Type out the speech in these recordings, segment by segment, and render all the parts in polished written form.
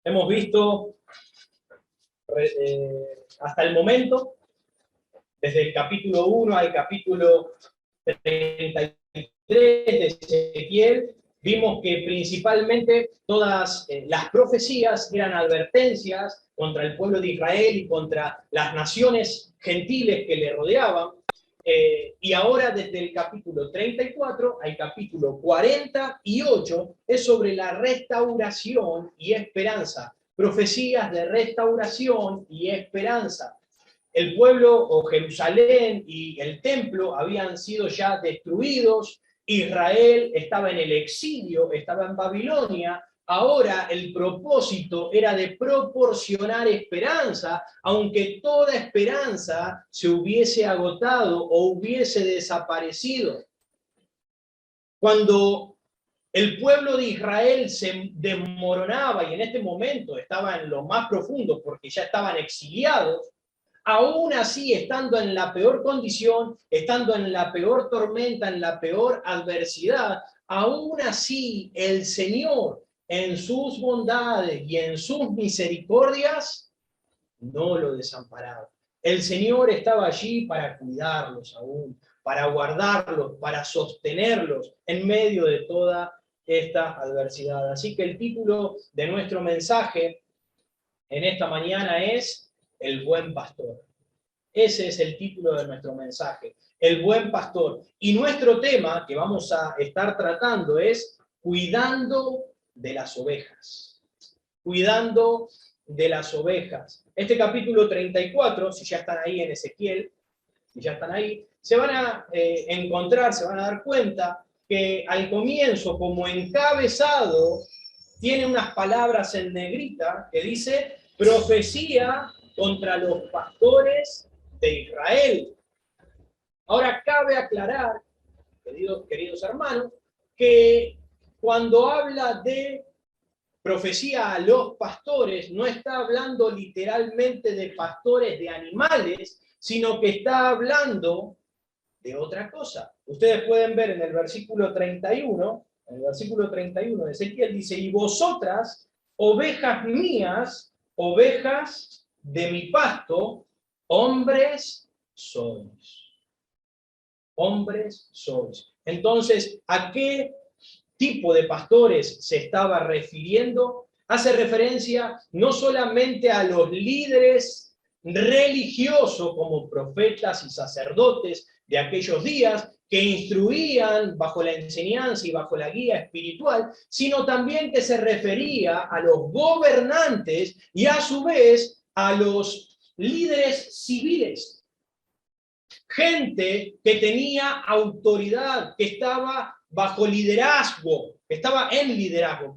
Hemos visto hasta el momento, desde el capítulo 1 al capítulo 33 de Ezequiel, vimos que principalmente todas las profecías eran advertencias contra el pueblo de Israel y contra las naciones gentiles que le rodeaban. Y ahora desde el capítulo 34 al capítulo 48 es sobre la restauración y esperanza. Profecías de restauración y esperanza. El pueblo o Jerusalén y el templo habían sido ya destruidos. Israel estaba en el exilio, estaba en Babilonia. Ahora el propósito era de proporcionar esperanza, aunque toda esperanza se hubiese agotado o hubiese desaparecido. Cuando el pueblo de Israel se desmoronaba y en este momento estaba en lo más profundo porque ya estaban exiliados, aún así, estando en la peor condición, estando en la peor tormenta, en la peor adversidad, aún así el Señor, en sus bondades y en sus misericordias, no lo desamparaba. El Señor estaba allí para cuidarlos aún, para guardarlos, para sostenerlos en medio de toda esta adversidad. Así que el título de nuestro mensaje en esta mañana es El buen pastor. Ese es el título de nuestro mensaje, El buen pastor. Y nuestro tema que vamos a estar tratando es cuidando de las ovejas. Cuidando de las ovejas. Este capítulo 34, si ya están ahí en Ezequiel, si ya están ahí, se van a encontrar, se van a dar cuenta que al comienzo, como encabezado, tiene unas palabras en negrita que dice profecía contra los pastores de Israel. Ahora cabe aclarar, queridos hermanos, que cuando habla de profecía a los pastores, no está hablando literalmente de pastores de animales, sino que está hablando de otra cosa. Ustedes pueden ver en el versículo 31, de Ezequiel dice, y vosotras, ovejas mías, ovejas de mi pasto, hombres sois. Hombres sois. Entonces, ¿a qué tipo de pastores se estaba refiriendo? Hace referencia no solamente a los líderes religiosos como profetas y sacerdotes de aquellos días que instruían bajo la enseñanza y bajo la guía espiritual, sino también que se refería a los gobernantes y a su vez a los líderes civiles. Gente que tenía autoridad, que estaba bajo liderazgo, que estaba en liderazgo,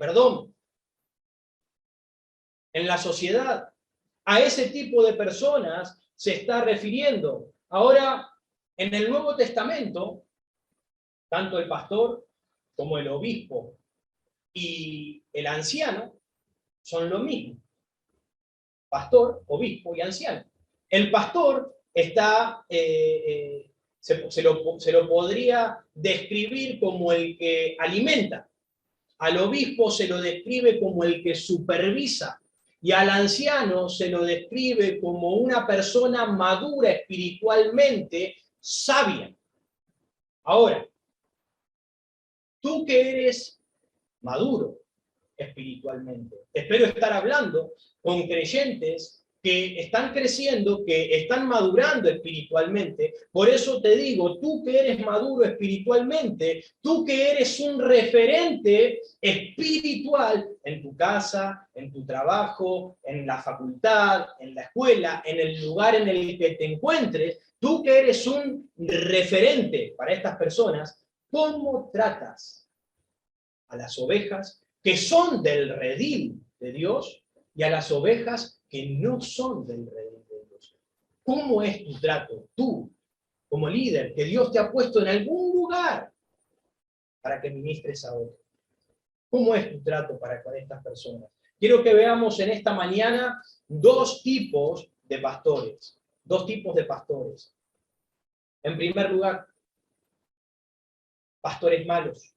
en la sociedad. A ese tipo de personas se está refiriendo. Ahora, en el Nuevo Testamento, tanto el pastor como el obispo y el anciano son lo mismo. Pastor, obispo y anciano. El pastor está, se lo podría describir como el que alimenta. Al obispo se lo describe como el que supervisa. Y al anciano se lo describe como una persona madura espiritualmente, sabia. Ahora, tú que eres maduro espiritualmente, espero estar hablando con creyentes que están creciendo, que están madurando espiritualmente. Por eso te digo, tú que eres maduro espiritualmente, tú que eres un referente espiritual en tu casa, en tu trabajo, en la facultad, en la escuela, en el lugar en el que te encuentres, tú que eres un referente para estas personas, ¿cómo tratas a las ovejas que son del redil de Dios y a las ovejas que no son del redil de Dios? ¿Cómo es tu trato, tú, como líder, que Dios te ha puesto en algún lugar para que ministres a otros? ¿Cómo es tu trato para con estas personas? Quiero que veamos en esta mañana dos tipos de pastores. Dos tipos de pastores. En primer lugar, pastores malos.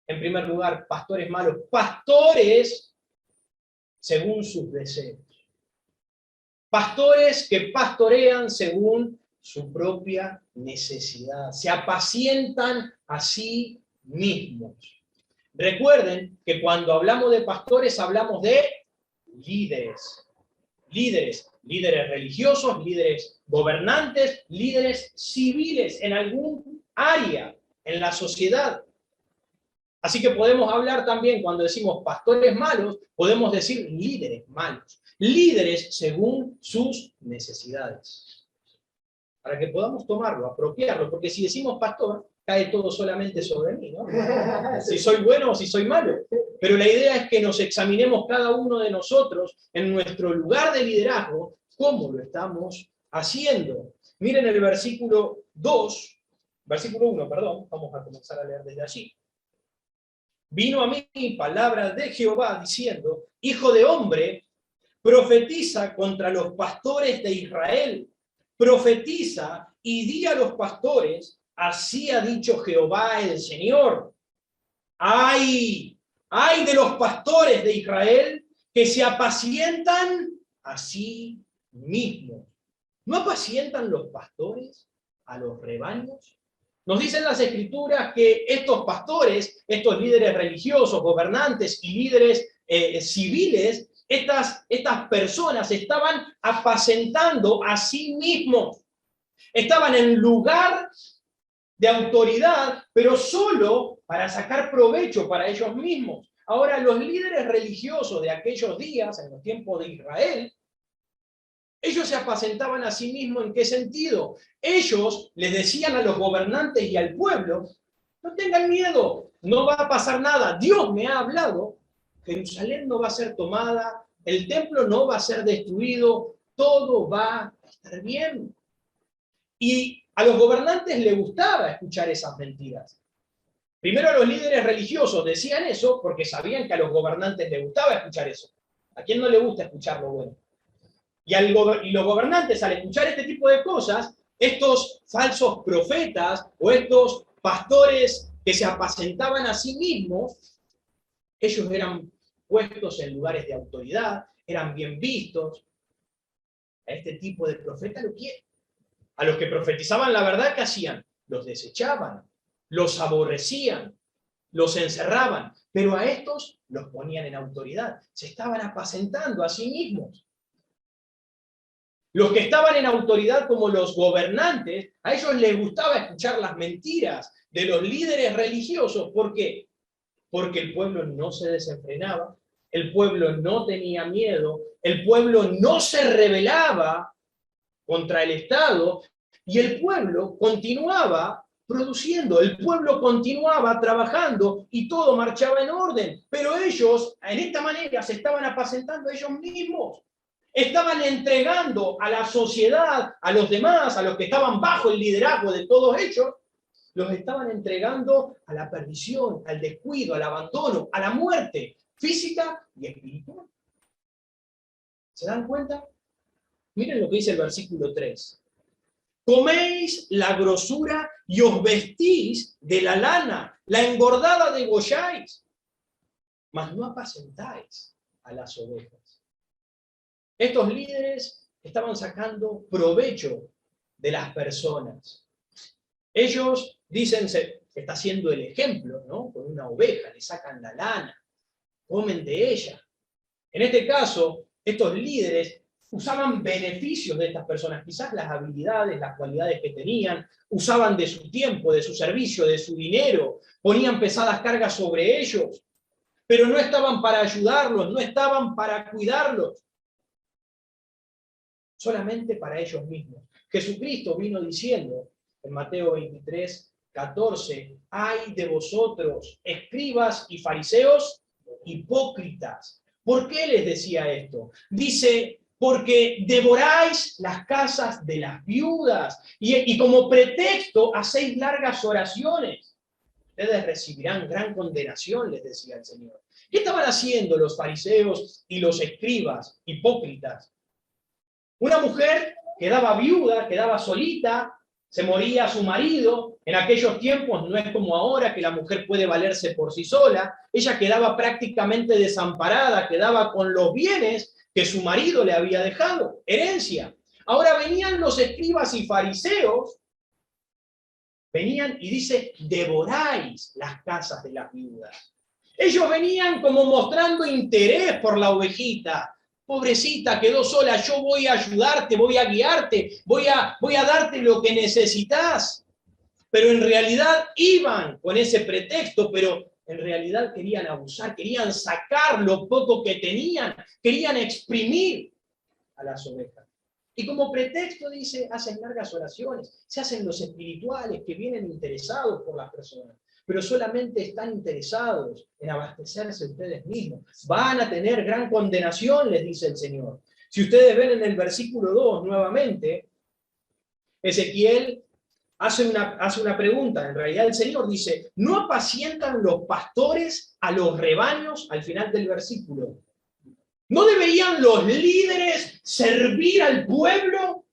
En primer lugar, pastores malos. Pastores según sus deseos. Pastores que pastorean según su propia necesidad. Se apacientan a sí mismos. Recuerden que cuando hablamos de pastores hablamos de líderes. Líderes religiosos, líderes gobernantes, líderes civiles en algún área, en la sociedad. Así que podemos hablar también, cuando decimos pastores malos, podemos decir líderes malos. Líderes según sus necesidades. Para que podamos tomarlo, apropiarlo, porque si decimos pastor, cae todo solamente sobre mí, ¿no? Si soy bueno o si soy malo. Pero la idea es que nos examinemos cada uno de nosotros en nuestro lugar de liderazgo, cómo lo estamos haciendo. Miren el versículo 1, vamos a comenzar a leer desde allí. Vino a mí palabra de Jehová diciendo, hijo de hombre, profetiza contra los pastores de Israel, profetiza y di a los pastores, así ha dicho Jehová el Señor. ¡Ay de los pastores de Israel que se apacientan a sí mismos! ¿No apacientan los pastores a los rebaños? Nos dicen las Escrituras que estos pastores, estos líderes religiosos, gobernantes y líderes civiles, estas personas estaban apacentando a sí mismos. Estaban en lugar de autoridad, pero solo para sacar provecho para ellos mismos. Ahora, los líderes religiosos de aquellos días, en los tiempos de Israel, ellos se apacentaban a sí mismos. ¿En qué sentido? Ellos les decían a los gobernantes y al pueblo, no tengan miedo, no va a pasar nada. Dios me ha hablado, Jerusalén no va a ser tomada, el templo no va a ser destruido, todo va a estar bien. Y a los gobernantes les gustaba escuchar esas mentiras. Primero a los líderes religiosos decían eso porque sabían que a los gobernantes les gustaba escuchar eso. ¿A quién no le gusta escuchar lo bueno? Y los gobernantes, al escuchar este tipo de cosas, estos falsos profetas o estos pastores que se apacentaban a sí mismos, ellos eran puestos en lugares de autoridad, eran bien vistos. A este tipo de profeta lo quieren. A los que profetizaban la verdad, ¿qué hacían? Los desechaban, los aborrecían, los encerraban, pero a estos los ponían en autoridad. Se estaban apacentando a sí mismos. Los que estaban en autoridad como los gobernantes, a ellos les gustaba escuchar las mentiras de los líderes religiosos. ¿Por qué? Porque el pueblo no se desenfrenaba, el pueblo no tenía miedo, el pueblo no se rebelaba contra el Estado y el pueblo continuaba produciendo, el pueblo continuaba trabajando y todo marchaba en orden. Pero ellos, en esta manera, se estaban apacentando ellos mismos. Estaban entregando a la sociedad, a los demás, a los que estaban bajo el liderazgo de todos ellos, los estaban entregando a la perdición, al descuido, al abandono, a la muerte física y espiritual. ¿Se dan cuenta? Miren lo que dice el versículo 3. Coméis la grosura y os vestís de la lana, la engordada degolláis, mas no apacentáis a las ovejas. Estos líderes estaban sacando provecho de las personas. Ellos dicen, se está haciendo el ejemplo, ¿no? Con una oveja, le sacan la lana, comen de ella. En este caso, estos líderes usaban beneficios de estas personas, quizás las habilidades, las cualidades que tenían, usaban de su tiempo, de su servicio, de su dinero, ponían pesadas cargas sobre ellos, pero no estaban para ayudarlos, no estaban para cuidarlos, solamente para ellos mismos. Jesucristo vino diciendo en Mateo 23, 14, ¡ay de vosotros, escribas y fariseos, hipócritas! ¿Por qué les decía esto? Dice, porque devoráis las casas de las viudas y como pretexto hacéis largas oraciones. Ustedes recibirán gran condenación, les decía el Señor. ¿Qué estaban haciendo los fariseos y los escribas hipócritas? Una mujer quedaba viuda, quedaba solita, se moría su marido. En aquellos tiempos no es como ahora que la mujer puede valerse por sí sola. Ella quedaba prácticamente desamparada, quedaba con los bienes que su marido le había dejado, herencia. Ahora venían los escribas y fariseos, venían y dice, devoráis las casas de las viudas. Ellos venían como mostrando interés por la ovejita. Pobrecita, quedó sola, yo voy a ayudarte, voy a guiarte, voy a darte lo que necesitas. Pero en realidad iban con ese pretexto, pero en realidad querían abusar, querían sacar lo poco que tenían, querían exprimir a las ovejas. Y como pretexto, dice, hacen largas oraciones, se hacen los espirituales que vienen interesados por las personas, pero solamente están interesados en abastecerse ustedes mismos. Van a tener gran condenación, les dice el Señor. Si ustedes ven en el versículo 2 nuevamente, Ezequiel hace una pregunta. En realidad el Señor dice, ¿no apacientan los pastores a los rebaños? Al final del versículo. ¿No deberían los líderes servir al pueblo?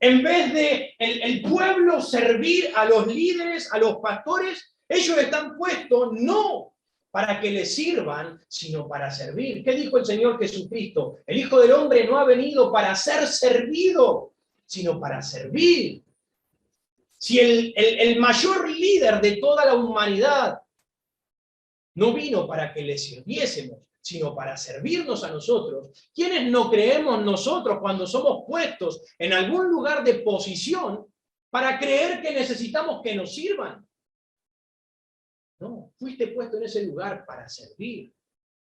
En vez de el pueblo servir a los líderes, a los pastores, ellos están puestos no para que les sirvan, sino para servir. ¿Qué dijo el Señor Jesucristo? El Hijo del Hombre no ha venido para ser servido, sino para servir. Si el mayor líder de toda la humanidad no vino para que le sirviésemos, sino para servirnos a nosotros, ¿quiénes no creemos nosotros cuando somos puestos en algún lugar de posición para creer que necesitamos que nos sirvan? No, fuiste puesto en ese lugar para servir,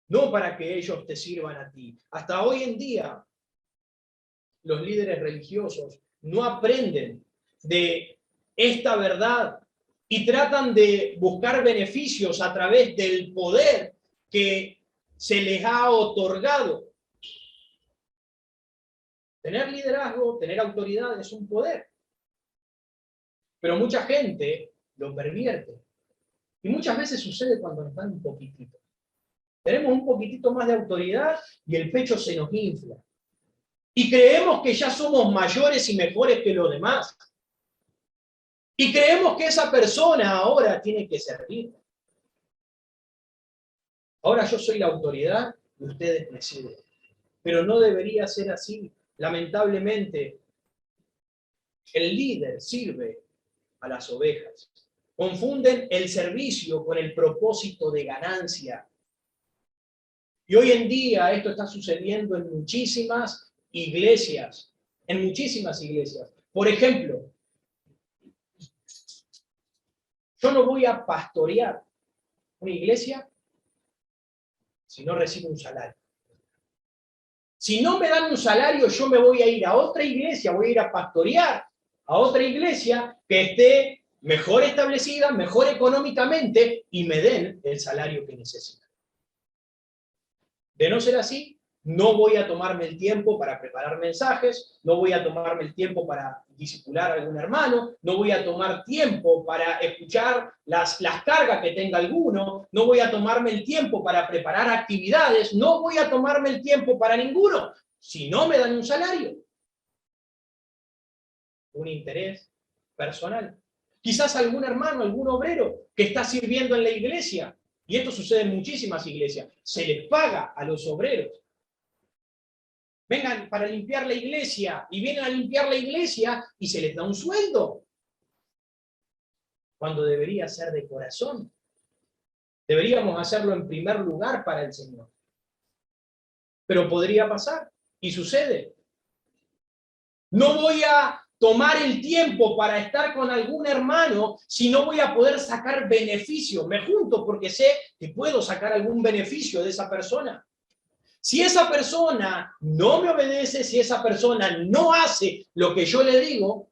no para que ellos te sirvan a ti. Hasta hoy en día, los líderes religiosos no aprenden de esta verdad y tratan de buscar beneficios a través del poder que se les ha otorgado. Tener liderazgo, tener autoridad es un poder. Pero mucha gente lo pervierte. Y muchas veces sucede cuando nos dan un poquitito. Tenemos un poquitito más de autoridad y el pecho se nos infla. Y creemos que ya somos mayores y mejores que los demás. Y creemos que esa persona ahora tiene que servir. Ahora yo soy la autoridad y ustedes me sirven. Pero no debería ser así. Lamentablemente, el líder sirve a las ovejas. Confunden el servicio con el propósito de ganancia. Y hoy en día esto está sucediendo en muchísimas iglesias. En muchísimas iglesias. Por ejemplo, yo no voy a pastorear una iglesia si no recibo un salario. Si no me dan un salario, yo me voy a ir a otra iglesia, voy a ir a pastorear a otra iglesia que esté mejor establecida, mejor económicamente y me den el salario que necesito. De no ser así, no voy a tomarme el tiempo para preparar mensajes, no voy a tomarme el tiempo para discipular a algún hermano, no voy a tomar tiempo para escuchar las cargas que tenga alguno, no voy a tomarme el tiempo para preparar actividades, no voy a tomarme el tiempo para ninguno, si no me dan un salario. Un interés personal. Quizás algún hermano, algún obrero que está sirviendo en la iglesia, y esto sucede en muchísimas iglesias, se les paga a los obreros. Vengan para limpiar la iglesia, y vienen a limpiar la iglesia y se les da un sueldo, cuando debería ser de corazón. Deberíamos hacerlo en primer lugar para el Señor. Pero podría pasar, y sucede. No voy a tomar el tiempo para estar con algún hermano si no voy a poder sacar beneficio. Me junto porque sé que puedo sacar algún beneficio de esa persona. Si esa persona no me obedece, si esa persona no hace lo que yo le digo,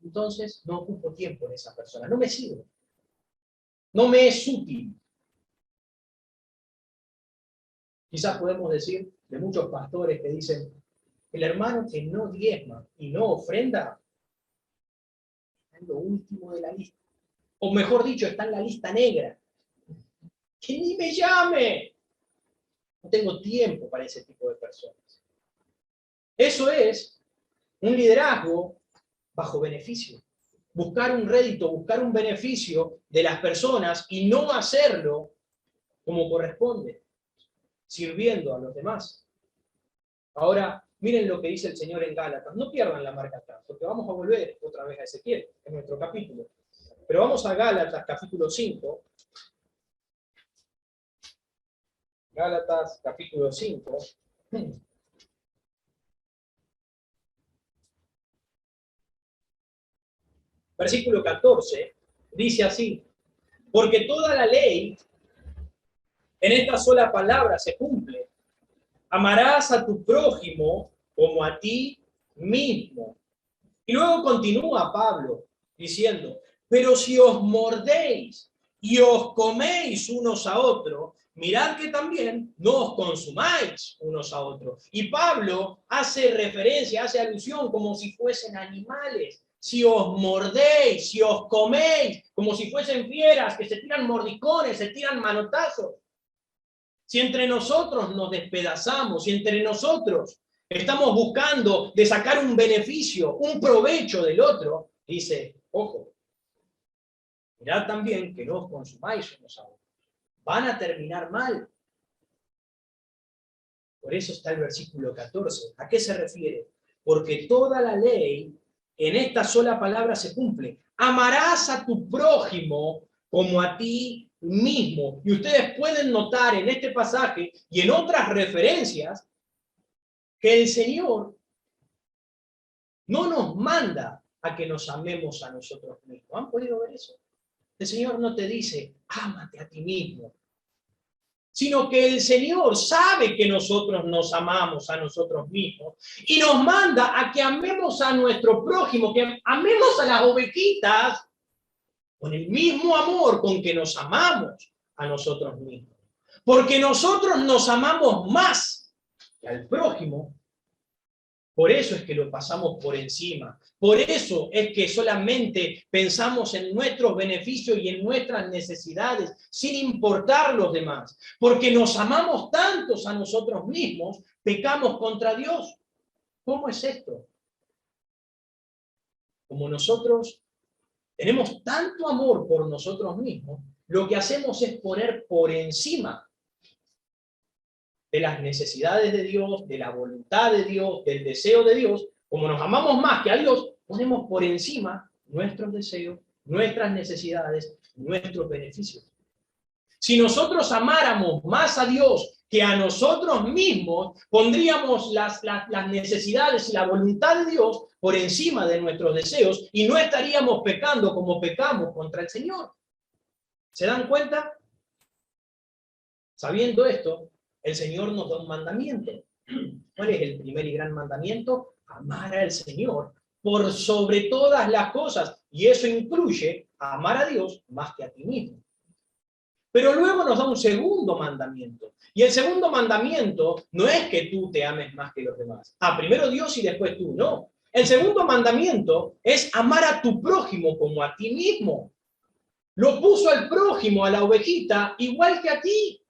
entonces no ocupo tiempo en esa persona, no me sirve, no me es útil. Quizás podemos decir de muchos pastores que dicen, el hermano que no diezma y no ofrenda está en lo último de la lista. O mejor dicho, está en la lista negra. ¡Que ni me llame! No tengo tiempo para ese tipo de personas. Eso es Un liderazgo bajo beneficio. Buscar un rédito, buscar un beneficio de las personas y no hacerlo como corresponde, sirviendo a los demás. Ahora, miren lo que dice el Señor en Gálatas. No pierdan la marca acá, porque vamos a volver otra vez a Ezequiel, en nuestro capítulo. Pero vamos a Gálatas, capítulo 5. Gálatas, capítulo 5. Versículo 14, dice así: porque toda la ley en esta sola palabra se cumple. Amarás a tu prójimo como a ti mismo. Y luego continúa Pablo diciendo: pero si os mordéis y os coméis unos a otros, mirad que también no os consumáis unos a otros. Y Pablo hace referencia, hace alusión como si fuesen animales. Si os mordéis, si os coméis, como si fuesen fieras que se tiran mordiscones, se tiran manotazos. Si entre nosotros nos despedazamos, si entre nosotros estamos buscando de sacar un beneficio, un provecho del otro, dice, ojo, mirad también que no os consumáis unos a otros. Van a terminar mal. Por eso está el versículo 14. ¿A qué se refiere? Porque toda la ley en esta sola palabra se cumple. Amarás a tu prójimo como a ti mismo. Y ustedes pueden notar en este pasaje y en otras referencias que el Señor no nos manda a que nos amemos a nosotros mismos. ¿Han podido ver eso? El Señor no te dice, ámate a ti mismo, sino que el Señor sabe que nosotros nos amamos a nosotros mismos y nos manda a que amemos a nuestro prójimo, que amemos a las ovejitas con el mismo amor con que nos amamos a nosotros mismos. Porque nosotros nos amamos más que al prójimo. Por eso es que lo pasamos por encima. Por eso es que solamente pensamos en nuestros beneficios y en nuestras necesidades, sin importar los demás. Porque nos amamos tantos a nosotros mismos, pecamos contra Dios. ¿Cómo es esto? Como nosotros tenemos tanto amor por nosotros mismos, lo que hacemos es poner por encima de las necesidades de Dios, de la voluntad de Dios, del deseo de Dios. Como nos amamos más que a Dios, ponemos por encima nuestros deseos, nuestras necesidades, nuestros beneficios. Si nosotros amáramos más a Dios que a nosotros mismos, pondríamos las necesidades y la voluntad de Dios por encima de nuestros deseos y no estaríamos pecando como pecamos contra el Señor. ¿Se dan cuenta? Sabiendo esto, el Señor nos da un mandamiento. ¿Cuál es el primer y gran mandamiento? Amar al Señor por sobre todas las cosas. Y eso incluye amar a Dios más que a ti mismo. Pero luego nos da un segundo mandamiento. Y el segundo mandamiento no es que tú te ames más que los demás. Primero Dios y después tú. No. El segundo mandamiento es amar a tu prójimo como a ti mismo. Lo puso al prójimo, a la ovejita, igual que a ti.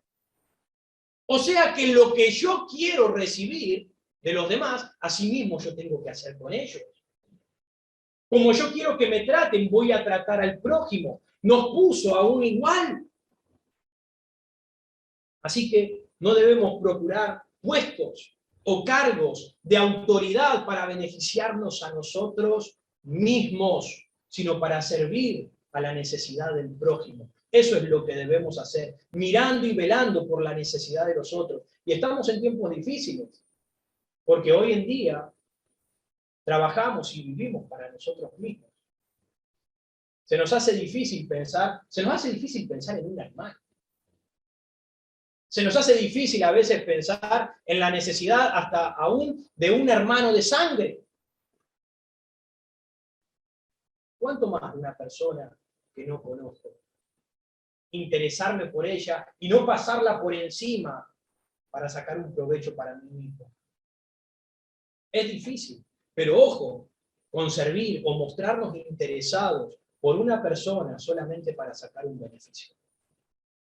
O sea que lo que yo quiero recibir de los demás, así mismo yo tengo que hacer con ellos. Como yo quiero que me traten, voy a tratar al prójimo. Nos puso a un igual. Así que no debemos procurar puestos o cargos de autoridad para beneficiarnos a nosotros mismos, sino para servir a la necesidad del prójimo. Eso es lo que debemos hacer, mirando y velando por la necesidad de los otros. Y estamos en tiempos difíciles, porque hoy en día trabajamos y vivimos para nosotros mismos. Se nos hace difícil pensar en un animal. Se nos hace difícil a veces pensar en la necesidad hasta aún de un hermano de sangre. ¿Cuánto más de una persona que no conozco? Interesarme por ella y no pasarla por encima para sacar un provecho para mí mismo. Es difícil, pero ojo con servir o mostrarnos interesados por una persona solamente para sacar un beneficio.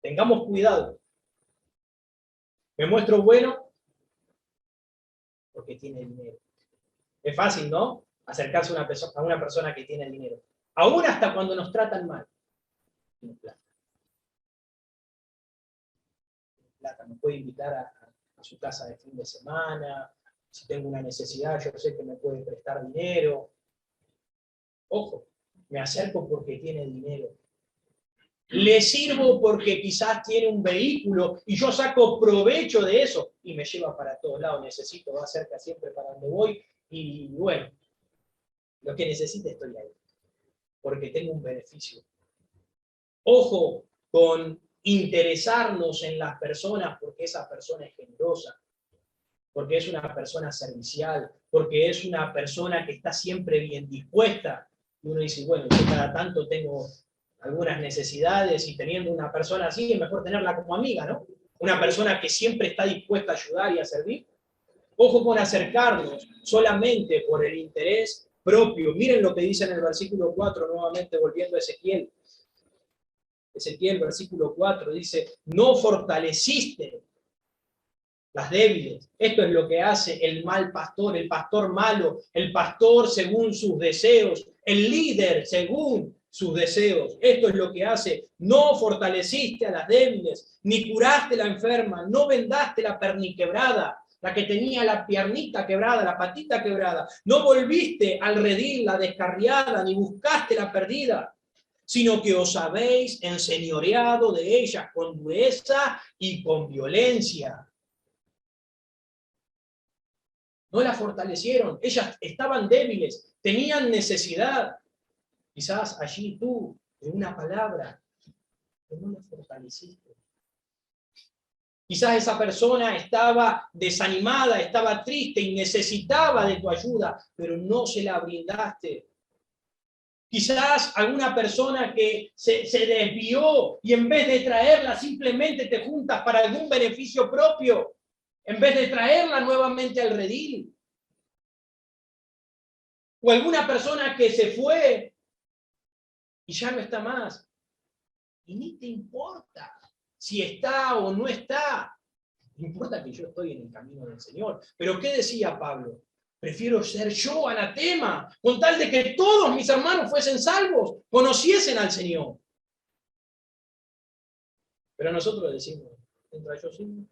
Tengamos cuidado. Me muestro bueno porque tiene dinero. Es fácil, ¿no? Acercarse a una persona que tiene dinero. Aún hasta cuando nos tratan mal. Tiene plata. Me puede invitar a su casa de fin de semana. Si tengo una necesidad, yo sé que me puede prestar dinero. Ojo, me acerco porque tiene dinero. Le sirvo porque quizás tiene un vehículo y yo saco provecho de eso y me lleva para todos lados. Necesito, va cerca siempre para donde voy y bueno, lo que necesite estoy ahí, porque tengo un beneficio. Ojo con interesarnos en las personas porque esa persona es generosa, porque es una persona servicial, porque es una persona que está siempre bien dispuesta. Y uno dice, bueno, yo cada tanto tengo algunas necesidades y teniendo una persona así es mejor tenerla como amiga, ¿no? Una persona que siempre está dispuesta a ayudar y a servir. Ojo con acercarnos solamente por el interés propio. Miren lo que dice en el versículo 4, nuevamente volviendo a Ezequiel. Ezequiel, versículo 4, dice, no fortaleciste las débiles. Esto es lo que hace el mal pastor, el pastor malo, el pastor según sus deseos, el líder según sus deseos. Esto es lo que hace. No fortaleciste a las débiles, ni curaste la enferma, no vendaste la perniquebrada, la que tenía la piernita quebrada, la patita quebrada. No volviste al redil la descarriada, ni buscaste la perdida, sino que os habéis enseñoreado de ellas con dureza y con violencia. No la fortalecieron, ellas estaban débiles, tenían necesidad. Quizás allí tú, de una palabra, pero no la fortaleciste. Quizás esa persona estaba desanimada, estaba triste y necesitaba de tu ayuda, pero no se la brindaste. Quizás alguna persona que se desvió y en vez de traerla simplemente te juntas para algún beneficio propio, en vez de traerla nuevamente al redil. O alguna persona que se fue y ya no está más. Y ni te importa si está o no está. No importa que yo estoy en el camino del Señor. Pero ¿qué decía Pablo? Prefiero ser yo anatema, con tal de que todos mis hermanos fuesen salvos, conociesen al Señor. Pero nosotros decimos, entra yo sí,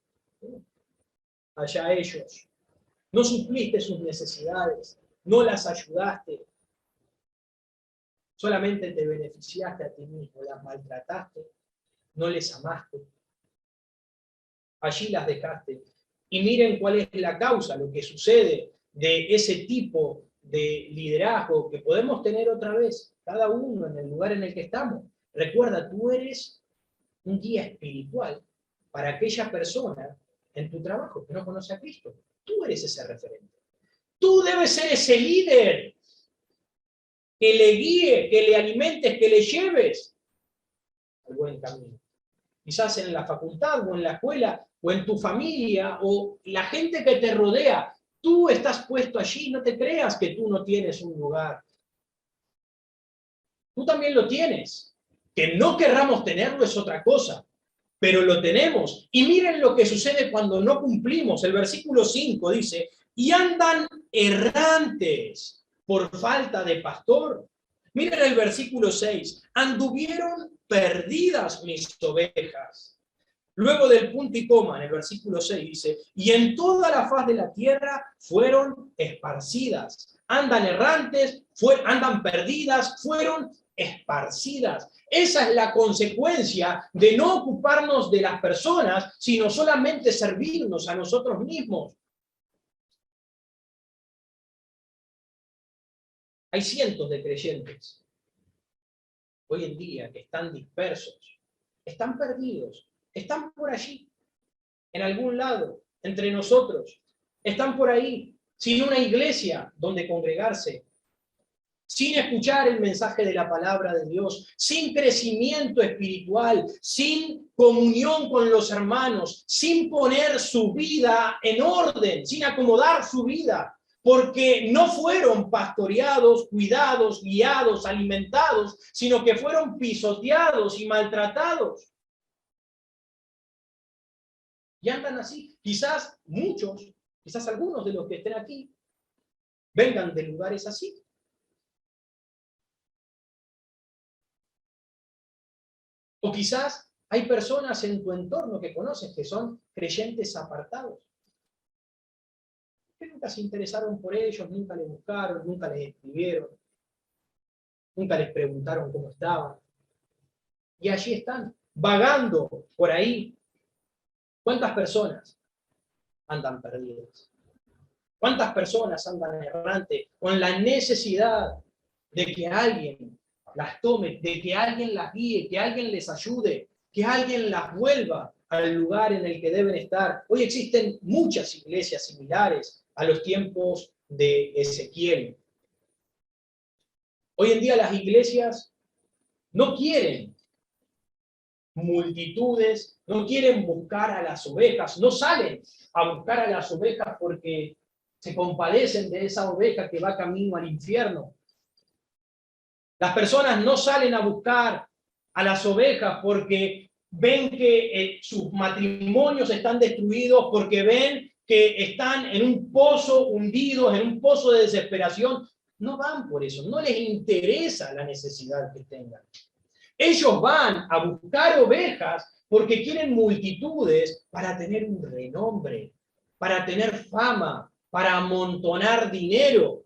allá ellos. No supliste sus necesidades, no las ayudaste, solamente te beneficiaste a ti mismo, las maltrataste, no les amaste. Allí las dejaste. Y miren cuál es la causa, lo que sucede de ese tipo de liderazgo que podemos tener otra vez, cada uno en el lugar en el que estamos. Recuerda, tú eres un guía espiritual para aquella persona en tu trabajo que no conoce a Cristo. Tú eres ese referente. Tú debes ser ese líder que le guíe, que le alimentes, que le lleves al buen camino. Quizás en la facultad o en la escuela o en tu familia o la gente que te rodea. Tú estás puesto allí, no te creas que tú no tienes un lugar. Tú también lo tienes. Que no querramos tenerlo es otra cosa, pero lo tenemos. Y miren lo que sucede cuando no cumplimos. El versículo 5 dice, y andan errantes por falta de pastor. Miren el versículo 6, anduvieron perdidas mis ovejas. Luego del punto y coma, en el versículo 6 dice, y en toda la faz de la tierra fueron esparcidas. Andan errantes, andan perdidas, fueron esparcidas. Esa es la consecuencia de no ocuparnos de las personas, sino solamente servirnos a nosotros mismos. Hay cientos de creyentes hoy en día que están dispersos, están perdidos, están por allí, en algún lado, entre nosotros, están por ahí, sin una iglesia donde congregarse, sin escuchar el mensaje de la palabra de Dios, sin crecimiento espiritual, sin comunión con los hermanos, sin poner su vida en orden, sin acomodar su vida, porque no fueron pastoreados, cuidados, guiados, alimentados, sino que fueron pisoteados y maltratados. Y andan así. Quizás muchos, quizás algunos de los que estén aquí, vengan de lugares así. O quizás hay personas en tu entorno que conoces que son creyentes apartados, que nunca se interesaron por ellos, nunca les buscaron, nunca les escribieron, nunca les preguntaron cómo estaban. Y allí están, vagando por ahí. ¿Cuántas personas andan perdidas? ¿Cuántas personas andan errantes con la necesidad de que alguien las tome, de que alguien las guíe, que alguien les ayude, que alguien las vuelva al lugar en el que deben estar? Hoy existen muchas iglesias similares a los tiempos de Ezequiel. Hoy en día las iglesias no quieren multitudes, no quieren buscar a las ovejas, no salen a buscar a las ovejas porque se compadecen de esa oveja que va camino al infierno. Las personas no salen a buscar a las ovejas porque ven que sus matrimonios están destruidos, porque ven que están en un pozo hundidos, en un pozo de desesperación. No van por eso, no les interesa la necesidad que tengan. Ellos van a buscar ovejas porque quieren multitudes para tener un renombre, para tener fama, para amontonar dinero.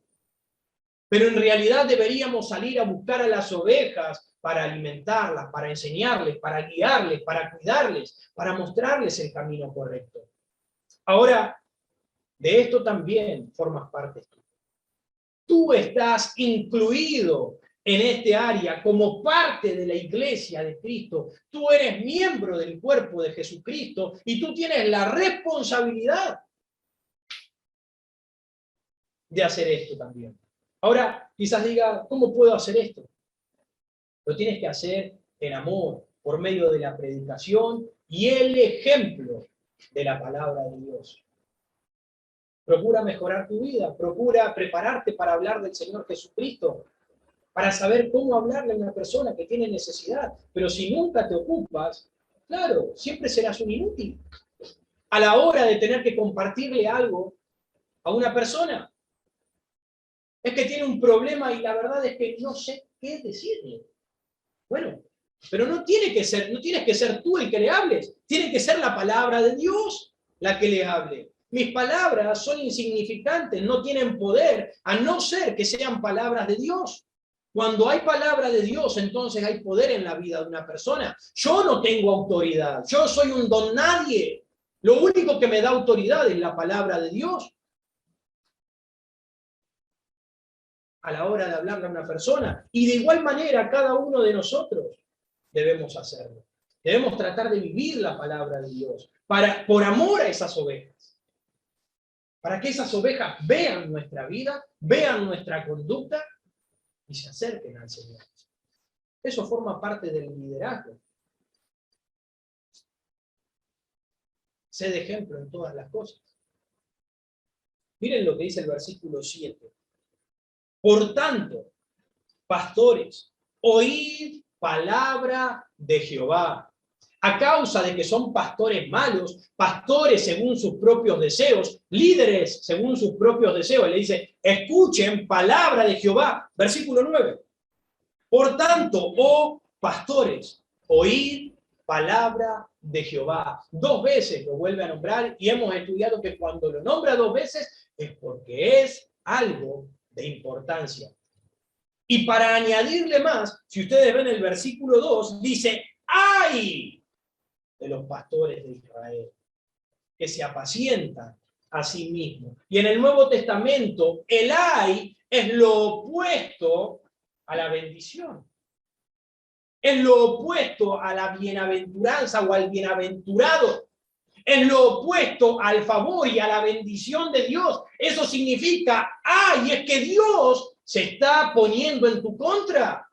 Pero en realidad deberíamos salir a buscar a las ovejas para alimentarlas, para enseñarles, para guiarles, para cuidarles, para mostrarles el camino correcto. Ahora, de esto también formas parte tú. Tú estás incluido en este área como parte de la iglesia de Cristo. Tú eres miembro del cuerpo de Jesucristo y tú tienes la responsabilidad de hacer esto también. Ahora, quizás diga, ¿cómo puedo hacer esto? Lo tienes que hacer en amor, por medio de la predicación y el ejemplo de la palabra de Dios. Procura mejorar tu vida, procura prepararte para hablar del Señor Jesucristo, para saber cómo hablarle a una persona que tiene necesidad. Pero si nunca te ocupas, claro, siempre serás un inútil. A la hora de tener que compartirle algo a una persona, es que tiene un problema y la verdad es que no sé qué decirle. Bueno, pero no tienes que ser tú el que le hables, tiene que ser la palabra de Dios la que le hable. Mis palabras son insignificantes, no tienen poder, a no ser que sean palabras de Dios. Cuando hay palabra de Dios, entonces hay poder en la vida de una persona. Yo no tengo autoridad, yo soy un don nadie. Lo único que me da autoridad es la palabra de Dios. A la hora de hablarle a una persona. Y de igual manera, cada uno de nosotros debemos hacerlo. Debemos tratar de vivir la palabra de Dios por amor a esas ovejas. Para que esas ovejas vean nuestra vida, vean nuestra conducta y se acerquen al Señor. Eso forma parte del liderazgo. Sé de ejemplo en todas las cosas. Miren lo que dice el versículo 7. Por tanto, pastores, oíd palabra de Jehová. A causa de que son pastores malos, pastores según sus propios deseos, líderes según sus propios deseos. Le dice, escuchen palabra de Jehová. Versículo 9. Por tanto, oh pastores, oíd palabra de Jehová. 2 veces lo vuelve a nombrar y hemos estudiado que cuando lo nombra 2 veces es porque es algo de importancia. Y para añadirle más, si ustedes ven el versículo 2, dice, ¡ay! De los pastores de Israel, que se apacientan a sí mismos. Y en el Nuevo Testamento, el ay es lo opuesto a la bendición. Es lo opuesto a la bienaventuranza o al bienaventurado. Es lo opuesto al favor y a la bendición de Dios. Eso significa, ¡ay! Es que Dios se está poniendo en tu contra.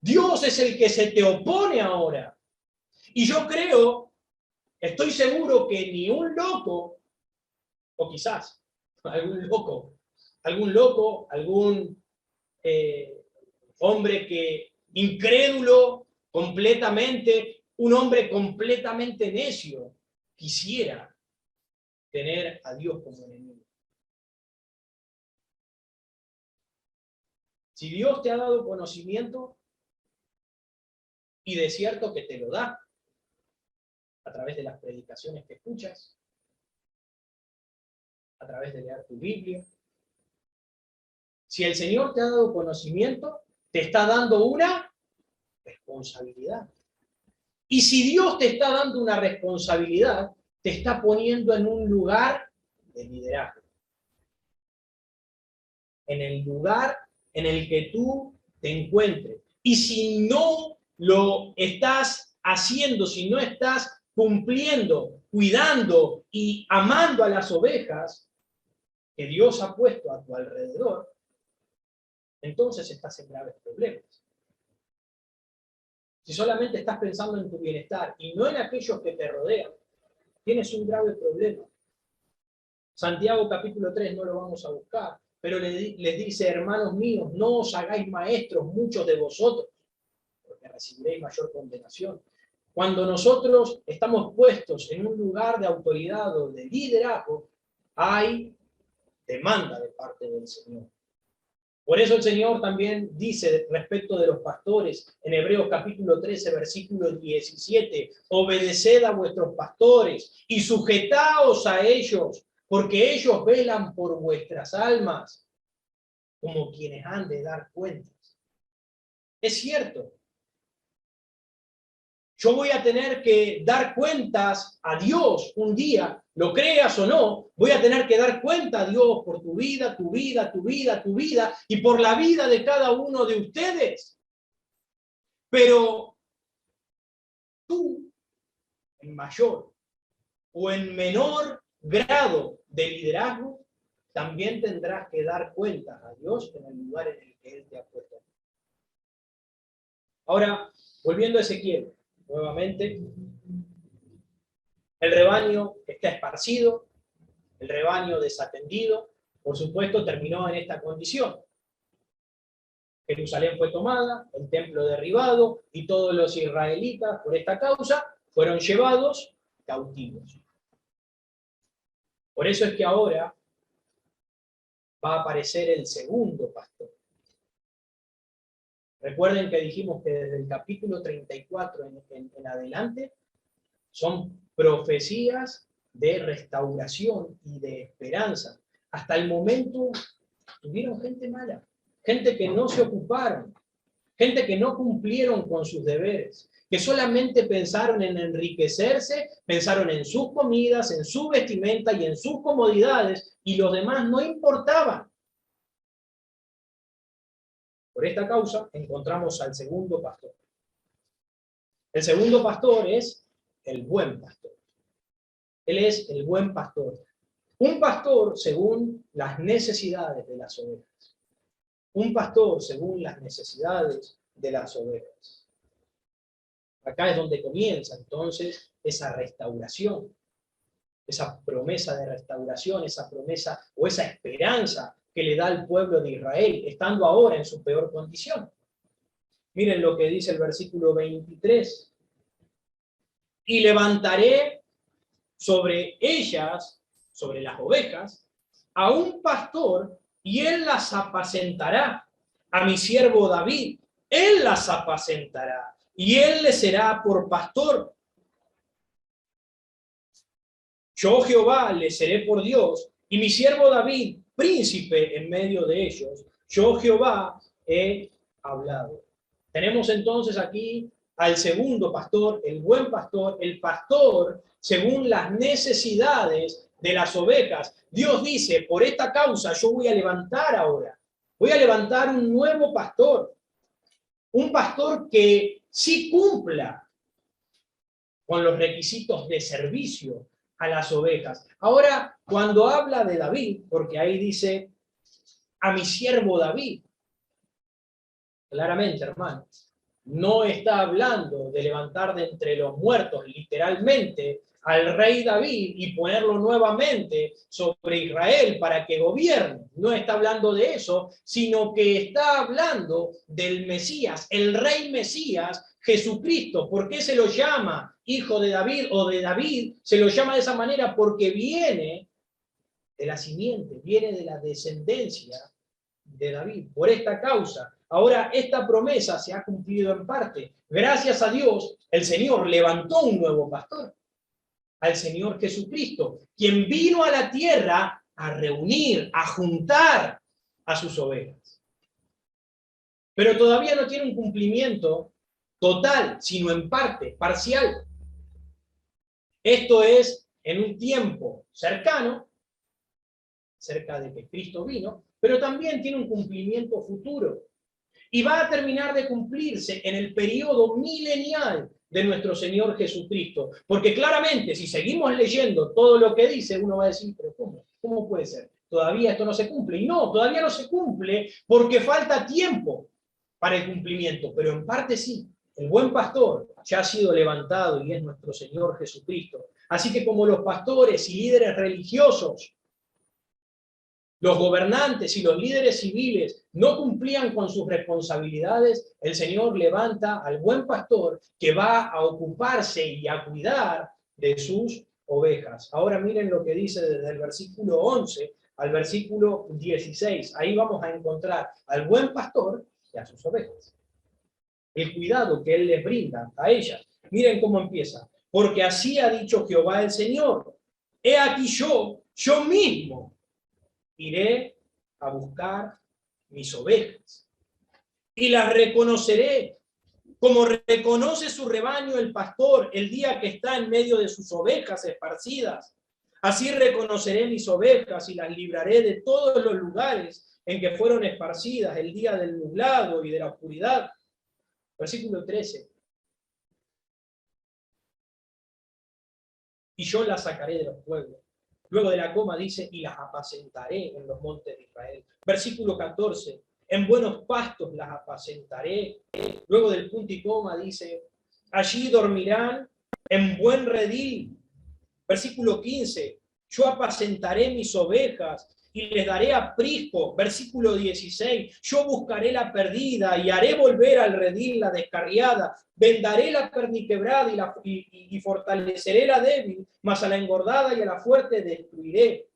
Dios es el que se te opone ahora. Y yo creo, estoy seguro que ni un loco, o quizás algún loco, algún hombre que incrédulo completamente, un hombre completamente necio, quisiera tener a Dios como enemigo. Si Dios te ha dado conocimiento, y de cierto que te lo da a través de las predicaciones que escuchas, a través de leer tu Biblia. Si el Señor te ha dado conocimiento, te está dando una responsabilidad. Y si Dios te está dando una responsabilidad, te está poniendo en un lugar de liderazgo. En el lugar en el que tú te encuentres. Y si no lo estás haciendo, si no estás cumpliendo, cuidando y amando a las ovejas que Dios ha puesto a tu alrededor, entonces estás en graves problemas. Si solamente estás pensando en tu bienestar y no en aquellos que te rodean, tienes un grave problema. Santiago capítulo 3 no lo vamos a buscar, pero les dice, hermanos míos, no os hagáis maestros muchos de vosotros, porque recibiréis mayor condenación. Cuando nosotros estamos puestos en un lugar de autoridad o de liderazgo, hay demanda de parte del Señor. Por eso el Señor también dice respecto de los pastores, en Hebreos capítulo 13, versículo 17, obedeced a vuestros pastores y sujetaos a ellos, porque ellos velan por vuestras almas, como quienes han de dar cuentas. Es cierto. Yo voy a tener que dar cuentas a Dios un día, lo creas o no, voy a tener que dar cuenta a Dios por tu vida, tu vida, tu vida, tu vida, y por la vida de cada uno de ustedes. Pero tú, en mayor o en menor grado de liderazgo, también tendrás que dar cuenta a Dios en el lugar en el que Él te ha puesto. Ahora, volviendo a Ezequiel, nuevamente, el rebaño está esparcido, el rebaño desatendido, por supuesto, terminó en esta condición. Jerusalén fue tomada, el templo derribado, y todos los israelitas, por esta causa, fueron llevados cautivos. Por eso es que ahora va a aparecer el segundo pastor. Recuerden que dijimos que desde el capítulo 34 en adelante son profecías de restauración y de esperanza. Hasta el momento tuvieron gente mala, gente que no se ocuparon, gente que no cumplieron con sus deberes, que solamente pensaron en enriquecerse, pensaron en sus comidas, en su vestimenta y en sus comodidades, y los demás no importaban. Por esta causa encontramos al segundo pastor. El segundo pastor es el buen pastor. Él es el buen pastor. Un pastor según las necesidades de las ovejas. Un pastor según las necesidades de las ovejas. Acá es donde comienza entonces esa restauración, esa promesa de restauración, esa promesa o esa esperanza que le da al pueblo de Israel, estando ahora en su peor condición. Miren lo que dice el versículo 23. Y levantaré sobre ellas, sobre las ovejas, a un pastor, y él las apacentará. A mi siervo David, él las apacentará, y él le será por pastor. Yo Jehová le seré por Dios, y mi siervo David, príncipe en medio de ellos. Yo Jehová he hablado. Tenemos entonces aquí al segundo pastor, el buen pastor, el pastor según las necesidades de las ovejas. Dios dice, por esta causa yo voy a levantar ahora, voy a levantar un nuevo pastor, un pastor que sí cumpla con los requisitos de servicio a las ovejas. Ahora, cuando habla de David, porque ahí dice, a mi siervo David, claramente, hermanos, no está hablando de levantar de entre los muertos, literalmente, al rey David y ponerlo nuevamente sobre Israel para que gobierne. No está hablando de eso, sino que está hablando del Mesías, el rey Mesías, Jesucristo. ¿Por qué se lo llama hijo de David o de David? Se lo llama de esa manera porque viene de la simiente, viene de la descendencia de David. Por esta causa, ahora esta promesa se ha cumplido en parte. Gracias a Dios, el Señor levantó un nuevo pastor, al Señor Jesucristo, quien vino a la tierra a reunir, a juntar a sus ovejas. Pero todavía no tiene un cumplimiento total, sino en parte, parcial. Esto es en un tiempo cercano, cerca de que Cristo vino, pero también tiene un cumplimiento futuro. Y va a terminar de cumplirse en el periodo milenial de nuestro Señor Jesucristo. Porque claramente, si seguimos leyendo todo lo que dice, uno va a decir, pero ¿cómo? ¿Cómo puede ser? Todavía esto no se cumple. Y no, todavía no se cumple porque falta tiempo para el cumplimiento, pero en parte sí. El buen pastor ya ha sido levantado y es nuestro Señor Jesucristo. Así que como los pastores y líderes religiosos, los gobernantes y los líderes civiles no cumplían con sus responsabilidades, el Señor levanta al buen pastor que va a ocuparse y a cuidar de sus ovejas. Ahora miren lo que dice desde el versículo 11 al versículo 16. Ahí vamos a encontrar al buen pastor y a sus ovejas. El cuidado que él les brinda a ellas. Miren cómo empieza. Porque así ha dicho Jehová el Señor. He aquí yo mismo, iré a buscar mis ovejas y las reconoceré, como reconoce su rebaño el pastor el día que está en medio de sus ovejas esparcidas. Así reconoceré mis ovejas y las libraré de todos los lugares en que fueron esparcidas el día del nublado y de la oscuridad. Versículo 13. Y yo las sacaré de los pueblos. Luego de la coma dice, y las apacentaré en los montes de Israel. Versículo 14, en buenos pastos las apacentaré. Luego del punto y coma dice, allí dormirán en buen redil. Versículo 15, yo apacentaré mis ovejas y les daré aprisco. Versículo 16, yo buscaré la perdida y haré volver al redil la descarriada. Vendaré la perniquebrada y fortaleceré la débil, mas a la engordada y a la fuerte destruiré.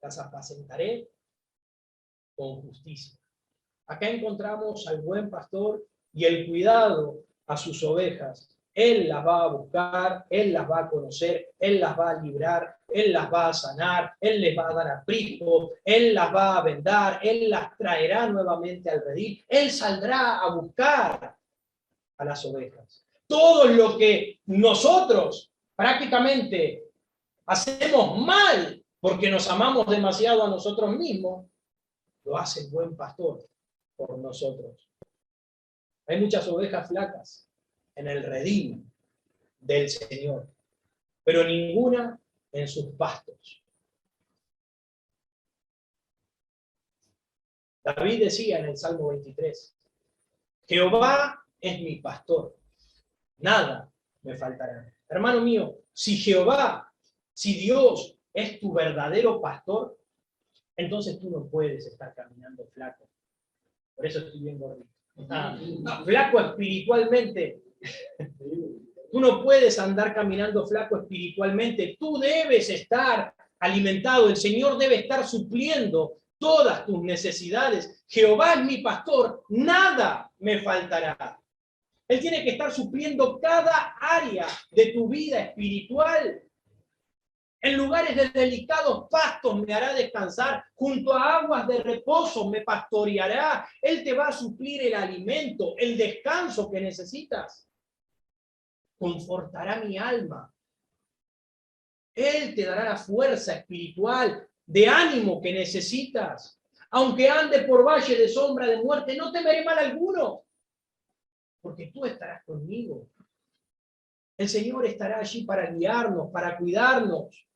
Las apacentaré con justicia. Acá encontramos al buen pastor y el cuidado a sus ovejas. Él las va a buscar, Él las va a conocer, Él las va a librar, Él las va a sanar, Él les va a dar aprisco, Él las va a vendar, Él las traerá nuevamente al redil, Él saldrá a buscar a las ovejas. Todo lo que nosotros prácticamente hacemos mal porque nos amamos demasiado a nosotros mismos, lo hace el buen pastor por nosotros. Hay muchas ovejas flacas en el redil del Señor, pero ninguna en sus pastos. David decía en el Salmo 23, Jehová es mi pastor, nada me faltará. Hermano mío, si Dios es tu verdadero pastor, entonces tú no puedes estar caminando flaco. Por eso estoy bien gordito. Flaco espiritualmente. Tú no puedes andar caminando flaco espiritualmente. Tú debes estar alimentado. El Señor debe estar supliendo todas tus necesidades. Jehová es mi pastor, nada me faltará. Él tiene que estar supliendo cada área de tu vida espiritual. En lugares de delicados pastos me hará descansar, junto a aguas de reposo me pastoreará. Él te va a suplir el alimento, el descanso que necesitas. Confortará mi alma. Él te dará la fuerza espiritual, de ánimo que necesitas. Aunque ande por valle de sombra de muerte, no temeré mal alguno, porque tú estarás conmigo. El Señor estará allí para guiarnos, para cuidarnos.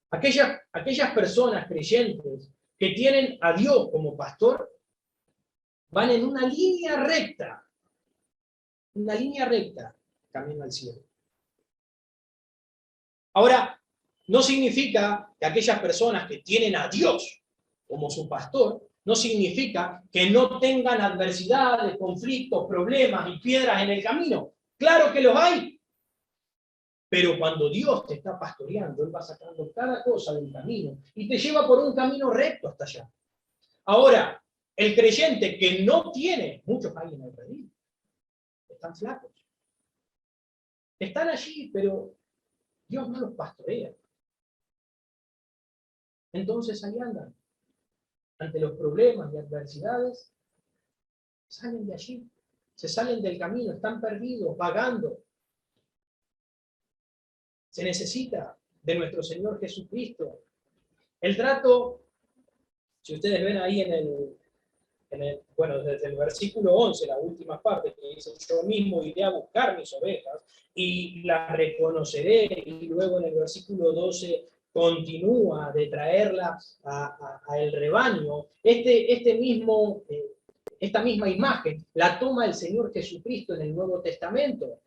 Aquellas personas creyentes que tienen a Dios como pastor van en una línea recta camino al cielo. Ahora, no significa que aquellas personas que tienen a Dios como su pastor, no significa que no tengan adversidades, conflictos, problemas y piedras en el camino. Claro que los hay. Pero cuando Dios te está pastoreando, Él va sacando cada cosa del camino y te lleva por un camino recto hasta allá. Ahora, el creyente que no tiene, muchos hay en el redil, están flacos. Están allí, pero Dios no los pastorea. Entonces ahí andan. Ante los problemas y adversidades, salen de allí. Se salen del camino, están perdidos, vagando. Se necesita de nuestro Señor Jesucristo. El trato, si ustedes ven ahí bueno, desde el versículo 11, la última parte, que dice, yo mismo iré a buscar mis ovejas y las reconoceré, y luego en el versículo 12 continúa de traerla a el rebaño. Esta misma imagen la toma el Señor Jesucristo en el Nuevo Testamento,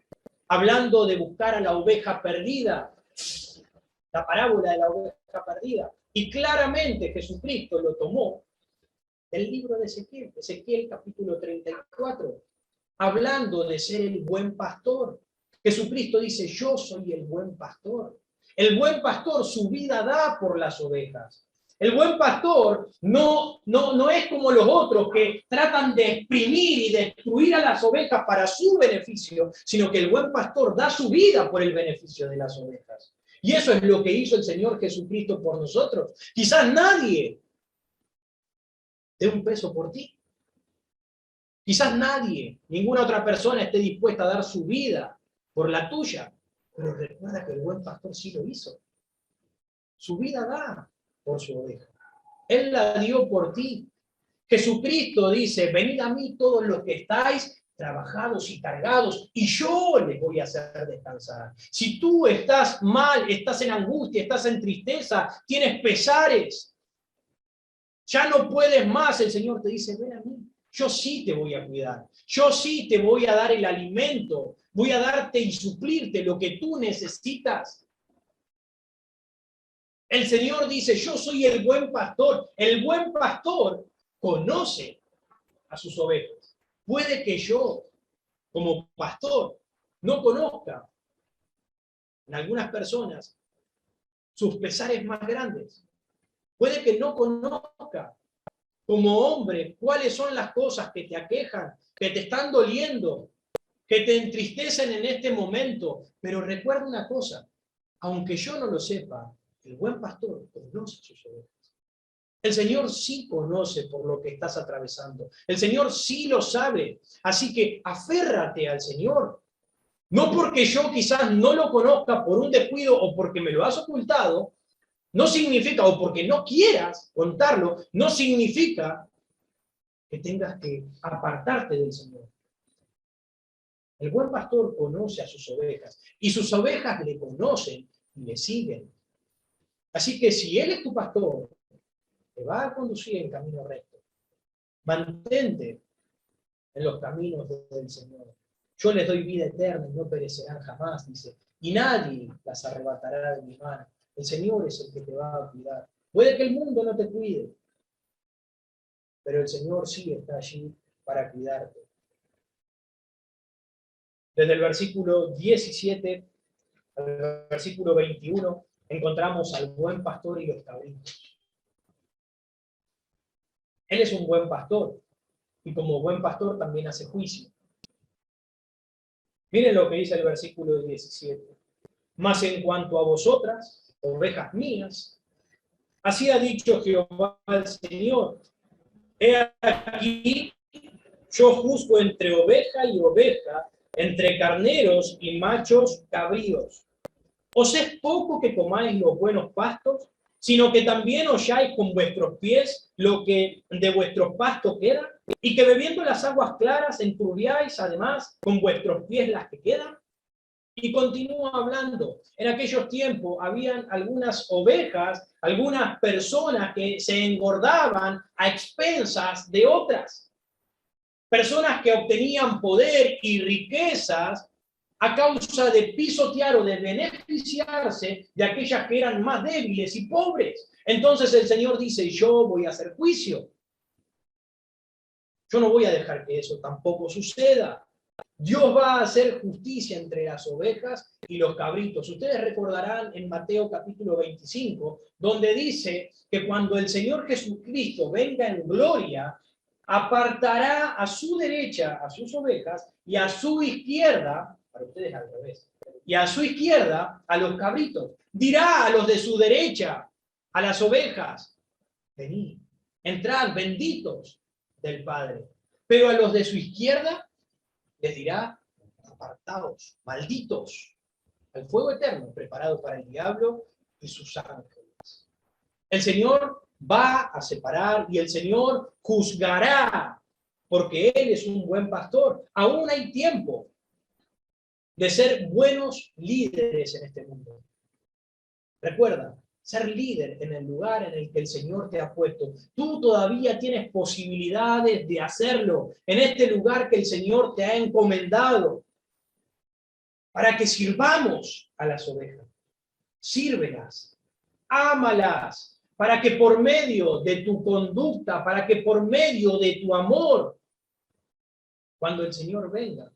hablando de buscar a la oveja perdida, la parábola de la oveja perdida. Y claramente Jesucristo lo tomó del libro de Ezequiel, Ezequiel capítulo 34, hablando de ser el buen pastor. Jesucristo dice, yo soy el buen pastor. El buen pastor su vida da por las ovejas. El buen pastor no es como los otros que tratan de exprimir y destruir a las ovejas para su beneficio, sino que el buen pastor da su vida por el beneficio de las ovejas. Y eso es lo que hizo el Señor Jesucristo por nosotros. Quizás nadie dé un peso por ti. Quizás nadie, ninguna otra persona esté dispuesta a dar su vida por la tuya, pero recuerda que el buen pastor sí lo hizo. Su vida da por su oveja. Él la dio por ti. Jesucristo dice, venid a mí todos los que estáis trabajados y cargados, y yo les voy a hacer descansar. Si tú estás mal, estás en angustia, estás en tristeza, tienes pesares, ya no puedes más, el Señor te dice, ven a mí. Yo sí te voy a cuidar. Yo sí te voy a dar el alimento. Voy a darte y suplirte lo que tú necesitas. El Señor dice, yo soy el buen pastor. El buen pastor conoce a sus ovejas. Puede que yo, como pastor, no conozca en algunas personas sus pesares más grandes. Puede que no conozca como hombre cuáles son las cosas que te aquejan, que te están doliendo, que te entristecen en este momento. Pero recuerda una cosa, aunque yo no lo sepa, el buen pastor conoce sus ovejas. El Señor sí conoce por lo que estás atravesando. El Señor sí lo sabe. Así que aférrate al Señor. No porque yo quizás no lo conozca por un descuido o porque me lo has ocultado, no significa, o porque no quieras contarlo, no significa que tengas que apartarte del Señor. El buen pastor conoce a sus ovejas y sus ovejas le conocen y le siguen. Así que si Él es tu pastor, te va a conducir en camino recto. Mantente en los caminos del Señor. Yo les doy vida eterna y no perecerán jamás, dice, y nadie las arrebatará de mi mano. El Señor es el que te va a cuidar. Puede que el mundo no te cuide, pero el Señor sí está allí para cuidarte. Desde el versículo 17 al versículo 21 encontramos al buen pastor y los cabritos. Él es un buen pastor y como buen pastor también hace juicio. Miren lo que dice el versículo 17. Mas en cuanto a vosotras, ovejas mías, así ha dicho Jehová el Señor, he aquí, yo juzgo entre oveja y oveja, entre carneros y machos cabríos. ¿Os es poco que comáis los buenos pastos, sino que también holláis con vuestros pies lo que de vuestros pastos queda? ¿Y que bebiendo las aguas claras enturbiáis además con vuestros pies las que quedan? Y continúa hablando. En aquellos tiempos habían algunas ovejas, algunas personas que se engordaban a expensas de otras. Personas que obtenían poder y riquezas a causa de pisotear o de beneficiarse de aquellas que eran más débiles y pobres. Entonces el Señor dice, yo voy a hacer juicio. Yo no voy a dejar que eso tampoco suceda. Dios va a hacer justicia entre las ovejas y los cabritos. Ustedes recordarán en Mateo capítulo 25, donde dice que cuando el Señor Jesucristo venga en gloria, apartará a su derecha a sus ovejas y a su izquierda, para ustedes al revés, y a su izquierda a los cabritos. Dirá a los de su derecha, a las ovejas, venid, entrad, benditos del Padre. Pero a los de su izquierda les dirá, apartaos, malditos, al fuego eterno preparado para el diablo y sus ángeles. El Señor va a separar y el Señor juzgará, porque Él es un buen pastor. Aún hay tiempo de ser buenos líderes en este mundo. Recuerda, ser líder en el lugar en el que el Señor te ha puesto. Tú todavía tienes posibilidades de hacerlo en este lugar que el Señor te ha encomendado para que sirvamos a las ovejas. Sírvelas, ámalas, para que por medio de tu conducta, para que por medio de tu amor, cuando el Señor venga,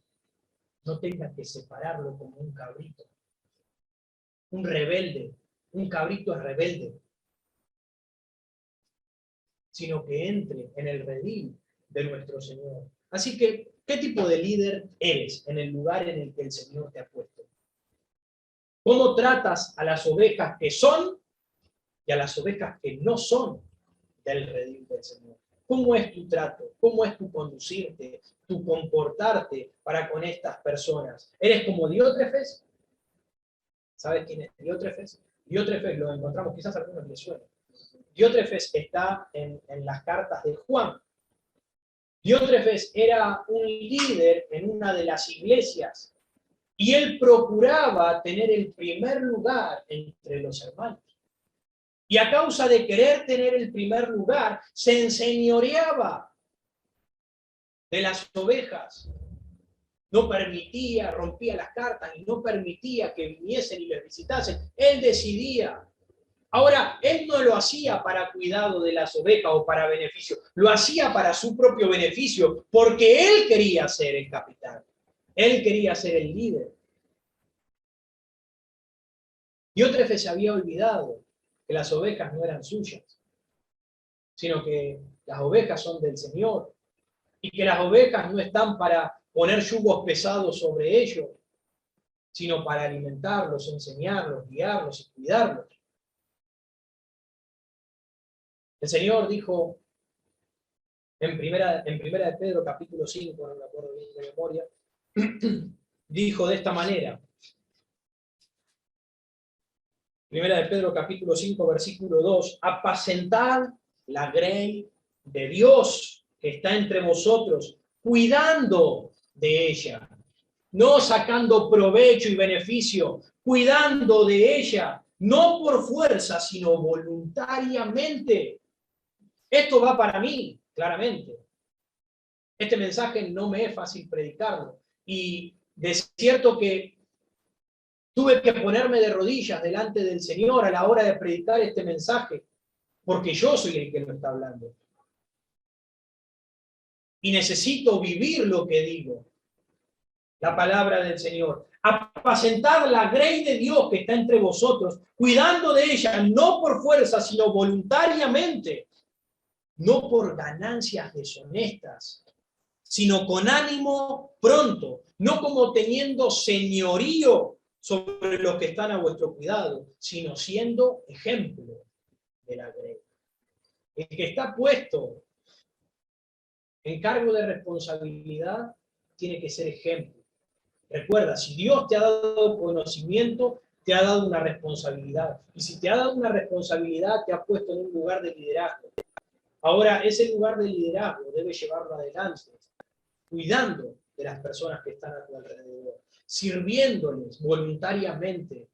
no tengas que separarlo como un cabrito, un rebelde. Un cabrito es rebelde, sino que entre en el redil de nuestro Señor. Así que, ¿qué tipo de líder eres en el lugar en el que el Señor te ha puesto? ¿Cómo tratas a las ovejas que son y a las ovejas que no son del redil del Señor? ¿Cómo es tu trato? ¿Cómo es tu conducirte, tu comportarte para con estas personas? ¿Eres como Diótrefes? ¿Sabes quién es Diótrefes? Diótrefes lo encontramos, quizás a algunos les suene. Diótrefes está en las cartas de Juan. Diótrefes era un líder en una de las iglesias y él procuraba tener el primer lugar entre los hermanos. Y a causa de querer tener el primer lugar, se enseñoreaba de las ovejas. No permitía, rompía las cartas y no permitía que viniesen y les visitasen. Él decidía. Ahora, él no lo hacía para cuidado de las ovejas o para beneficio, lo hacía para su propio beneficio, porque él quería ser el capitán, él quería ser el líder. Diótrefes se había olvidado que las ovejas no eran suyas, sino que las ovejas son del Señor, y que las ovejas no están para poner yugos pesados sobre ellos, sino para alimentarlos, enseñarlos, guiarlos y cuidarlos. El Señor dijo en primera de Pedro, capítulo 5, no me acuerdo bien de memoria, dijo de esta manera, primera de Pedro, capítulo 5, versículo 2, apacentad la grey de Dios que está entre vosotros, cuidando de ella, no sacando provecho y beneficio, cuidando de ella, no por fuerza, sino voluntariamente. Esto va para mí, claramente. Este mensaje no me es fácil predicarlo. Y de cierto que tuve que ponerme de rodillas delante del Señor a la hora de predicar este mensaje, porque yo soy el que lo está hablando. Y necesito vivir lo que digo. La palabra del Señor. Apacentad la grey de Dios que está entre vosotros, cuidando de ella, no por fuerza, sino voluntariamente, no por ganancias deshonestas, sino con ánimo pronto, no como teniendo señorío sobre los que están a vuestro cuidado, sino siendo ejemplo de la grey. El que está puesto en cargo de responsabilidad tiene que ser ejemplo. Recuerda, si Dios te ha dado conocimiento, te ha dado una responsabilidad. Y si te ha dado una responsabilidad, te ha puesto en un lugar de liderazgo. Ahora, ese lugar de liderazgo debe llevarlo adelante, cuidando de las personas que están a tu alrededor, sirviéndoles voluntariamente,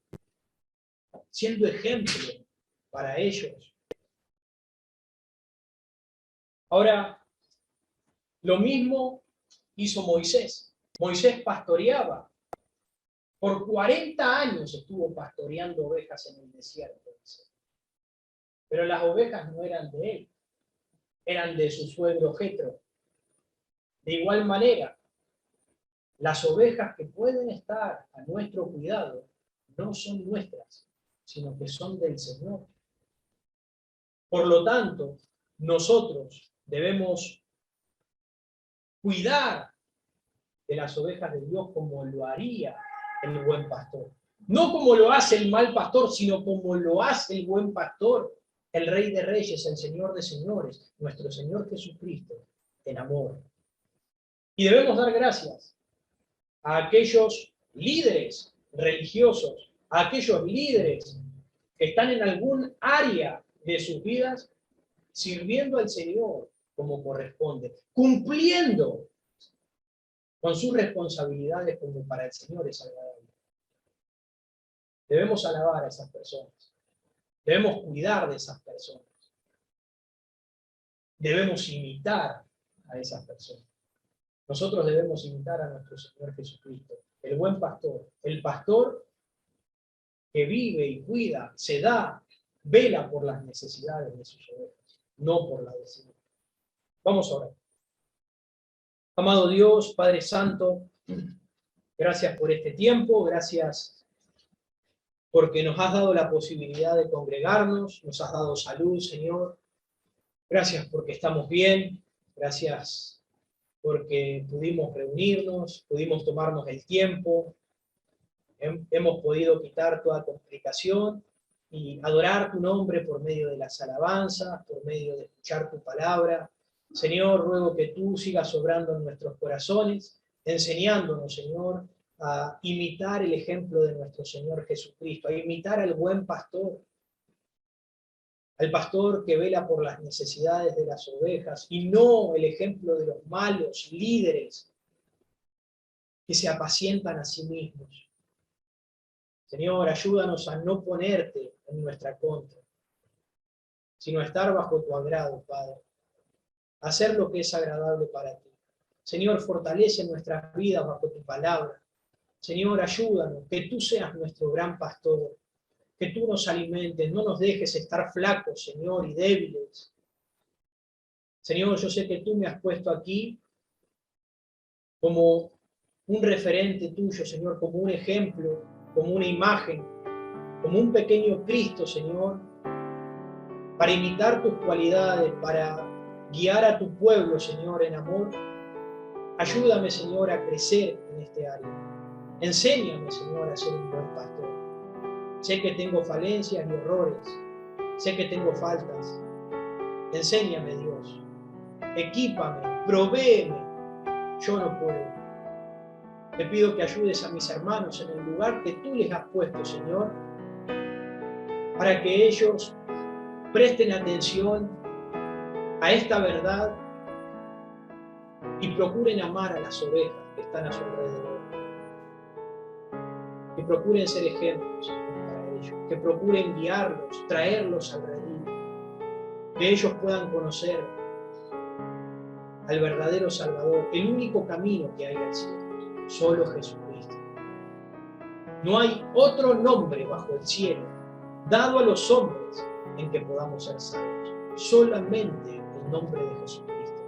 siendo ejemplo para ellos. Ahora, lo mismo hizo Moisés. Moisés pastoreaba. Por 40 años estuvo pastoreando ovejas en el desierto. Pero las ovejas no eran de él, eran de su suegro Jetro. De igual manera, Las ovejas que pueden estar a nuestro cuidado no son nuestras, sino que son del Señor. Por lo tanto, nosotros debemos cuidar de las ovejas de Dios como lo haría el buen pastor. No como lo hace el mal pastor, sino como lo hace el buen pastor, el Rey de Reyes, el Señor de Señores, nuestro Señor Jesucristo, en amor. Y debemos dar gracias a aquellos líderes religiosos, a aquellos líderes que están en algún área de sus vidas sirviendo al Señor como corresponde, cumpliendo con sus responsabilidades como para el Señor es agradable. Debemos alabar a esas personas, debemos cuidar de esas personas, debemos imitar a esas personas. Nosotros debemos imitar a nuestro Señor Jesucristo, el buen pastor, el pastor que vive y cuida, se da, vela por las necesidades de sus ovejas, no por la de sí. Vamos a orar. Amado Dios, Padre Santo, gracias por este tiempo, gracias porque nos has dado la posibilidad de congregarnos, nos has dado salud, Señor. Gracias porque estamos bien, gracias porque pudimos reunirnos, pudimos tomarnos el tiempo, hemos podido quitar toda complicación y adorar tu nombre por medio de las alabanzas, por medio de escuchar tu palabra. Señor, ruego que tú sigas obrando en nuestros corazones, enseñándonos, Señor, a imitar el ejemplo de nuestro Señor Jesucristo, a imitar al buen pastor, al pastor que vela por las necesidades de las ovejas, y no el ejemplo de los malos líderes que se apacientan a sí mismos. Señor, ayúdanos a no ponerte en nuestra contra, sino a estar bajo tu agrado, Padre, a hacer lo que es agradable para ti. Señor, fortalece nuestras vidas bajo tu palabra. Señor, ayúdanos, que tú seas nuestro gran pastor, que tú nos alimentes, no nos dejes estar flacos, Señor, y débiles. Señor, yo sé que tú me has puesto aquí como un referente tuyo, Señor, como un ejemplo, como una imagen, como un pequeño Cristo, Señor, para imitar tus cualidades, para guiar a tu pueblo, Señor, en amor. Ayúdame, Señor, a crecer en este área. Enséñame, Señor, a ser un buen pastor. Sé que tengo falencias y errores. Sé que tengo faltas. Enséñame, Dios. Equípame, provéeme. Yo no puedo. Te pido que ayudes a mis hermanos en el lugar que tú les has puesto, Señor, para que ellos presten atención a esta verdad y procuren amar a las ovejas que están a su alrededor. Que procuren ser ejemplos, Señor, para ellos. Que procuren guiarlos, traerlos al redil. Que ellos puedan conocer al verdadero Salvador, el único camino que hay al cielo, solo Jesucristo. No hay otro nombre bajo el cielo dado a los hombres en que podamos ser salvos. Solamente el nombre de Jesucristo.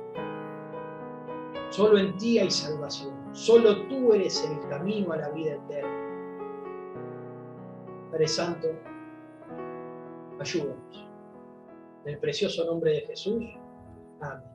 Solo en ti hay salvación. Solo tú eres el camino a la vida eterna. Padre Santo, ayúdanos. En el precioso nombre de Jesús. Amén.